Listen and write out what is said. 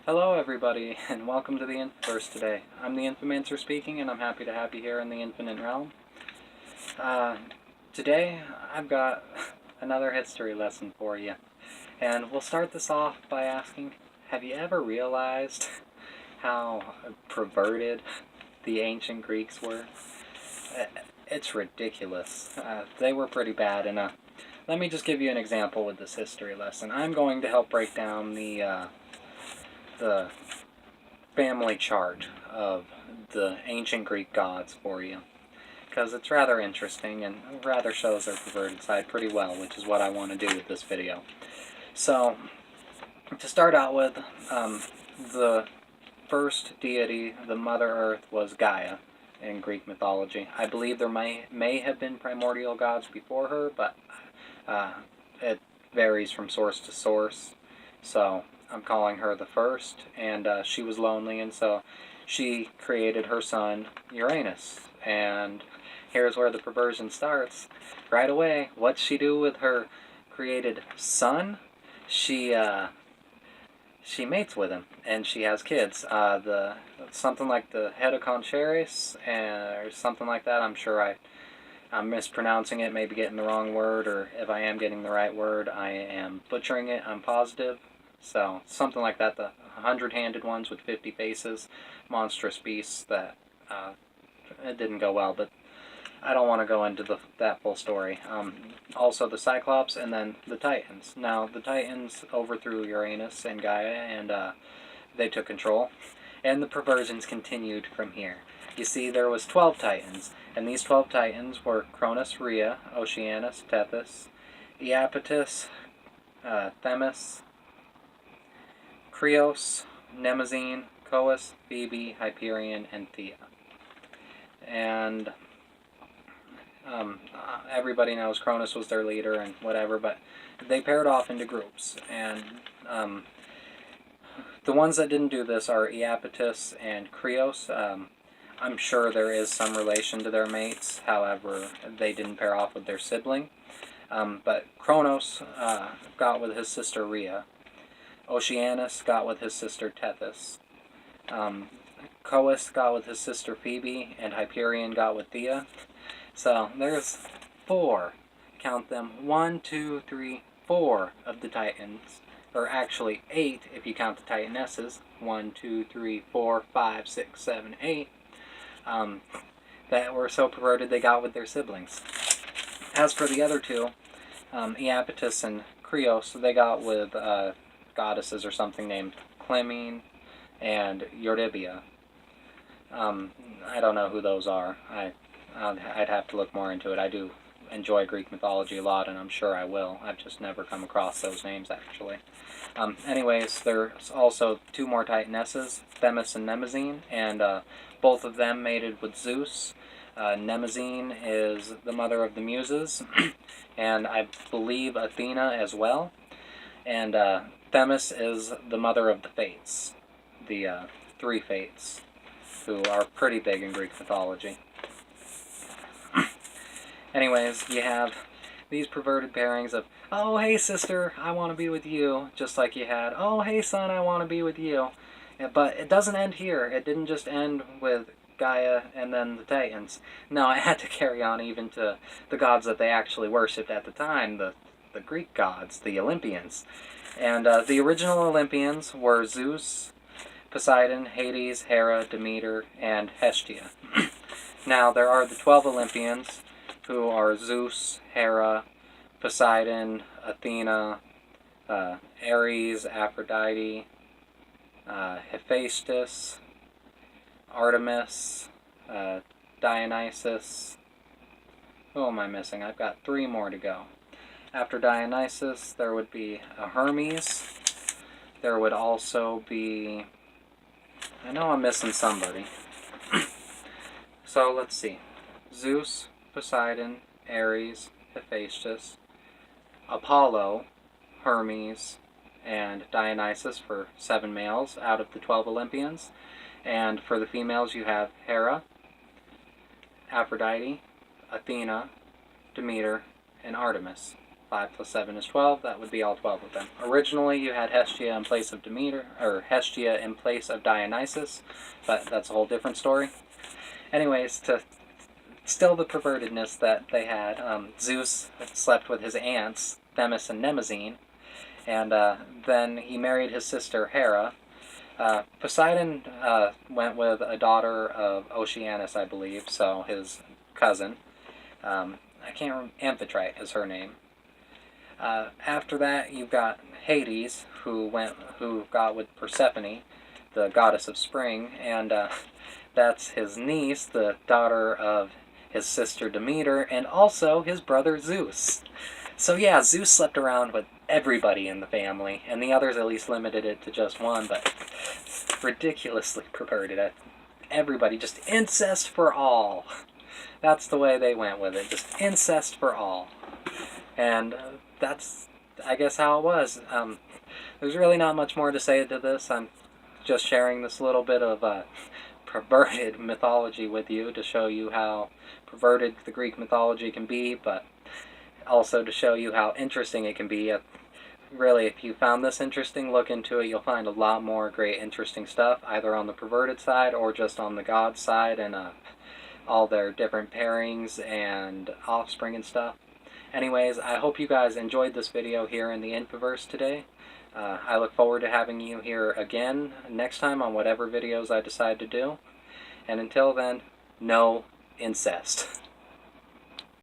Hello everybody, and welcome to the Infoverse today. I'm the Infomancer speaking, and I'm happy to have you here in the Infinite Realm. Today, I've got another history lesson for you. And we'll start this off by asking, have you ever realized how perverted the ancient Greeks were? It's ridiculous. They were pretty bad, and let me just give you an example with this history lesson. I'm going to help break down the family chart of the ancient Greek gods for you, because it's rather interesting and rather shows their perverted side pretty well, which is what I want to do with this video. So, to start out with, the first deity, the Mother Earth, was Gaia in Greek mythology. I believe there may have been primordial gods before her, but it varies from source to source. So I'm calling her the first, and she was lonely, and so she created her son Uranus. And here's where the perversion starts. Right away, what's she do with her created son? She mates with him, and she has kids. Something like the Hedoconcheres, or something like that. I'm sure I'm mispronouncing it, maybe getting the wrong word, or if I am getting the right word, I am butchering it, I'm positive. So, something like that, the 100-handed ones with 50 faces, monstrous beasts that, it didn't go well, but I don't want to go into that full story. Also the Cyclops, and then the Titans. Now, the Titans overthrew Uranus and Gaia, and they took control, and the perversions continued from here. You see, there was 12 Titans, and these 12 Titans were Cronus, Rhea, Oceanus, Tethys, Iapetus, Themis, Krios, Mnemosyne, Cous, Phoebe, Hyperion, and Thea. And everybody knows Cronus was their leader and whatever, but they paired off into groups. And the ones that didn't do this are Iapetus and Krios. I'm sure there is some relation to their mates, however, they didn't pair off with their sibling. But Cronus got with his sister Rhea. Oceanus got with his sister Tethys. Cous got with his sister Phoebe, and Hyperion got with Thea. So there's 4, count them, 1, 2, 3, 4 of the Titans, or actually 8 if you count the Titanesses, 1, 2, 3, 4, 5, 6, 7, 8, that were so perverted they got with their siblings. As for the other 2, Iapetus and Krios, they got with goddesses or something named Clymene and Eurydice. I don't know who those are. I'd have to look more into it. I do enjoy Greek mythology a lot, and I'm sure I will. I've just never come across those names, actually. Anyways, there's also 2 more Titanesses, Themis and Mnemosyne, and both of them mated with Zeus. Mnemosyne is the mother of the Muses, and I believe Athena as well. And Themis is the mother of the Fates, the 3 Fates, who are pretty big in Greek mythology. Anyways, you have these perverted pairings of, oh, hey, sister, I want to be with you, just like you had, oh, hey, son, I want to be with you. But it doesn't end here. It didn't just end with Gaia and then the Titans. No, it had to carry on even to the gods that they actually worshipped at the time, the Greek gods, the Olympians. And the original Olympians were Zeus, Poseidon, Hades, Hera, Demeter, and Hestia. Now, there are the 12 Olympians, who are Zeus, Hera, Poseidon, Athena, Ares, Aphrodite, Hephaestus, Artemis, Dionysus. Who am I missing? I've got 3 more to go. After Dionysus, there would be a Hermes. There would also be... I know I'm missing somebody. So, let's see. Zeus, Poseidon, Ares, Hephaestus, Apollo, Hermes, and Dionysus for 7 males out of the 12 Olympians. And for the females, you have Hera, Aphrodite, Athena, Demeter, and Artemis. 5 plus 7 is 12. That would be all 12 of them. Originally, you had Hestia in place of Demeter, or Hestia in place of Dionysus, but that's a whole different story. Anyways, to still the pervertedness that they had, Zeus slept with his aunts, Themis and Mnemosyne, and then he married his sister Hera. Poseidon went with a daughter of Oceanus, I believe, so his cousin. I can't remember, Amphitrite is her name. After that, you've got Hades, who got with Persephone, the goddess of spring, and that's his niece, the daughter of his sister Demeter, and also his brother Zeus. So yeah, Zeus slept around with everybody in the family, and the others at least limited it to just one, but ridiculously perverted. Everybody, just incest for all. That's the way they went with it, just incest for all. And that's, I guess, how it was. There's really not much more to say to this. I'm just sharing this little bit of perverted mythology with you to show you how perverted the Greek mythology can be, but also to show you how interesting it can be. Really, if you found this interesting, look into it. You'll find a lot more great, interesting stuff, either on the perverted side or just on the god side, and all their different pairings and offspring and stuff. Anyways, I hope you guys enjoyed this video here in the Infoverse today. I look forward to having you here again next time on whatever videos I decide to do. And until then, no incest.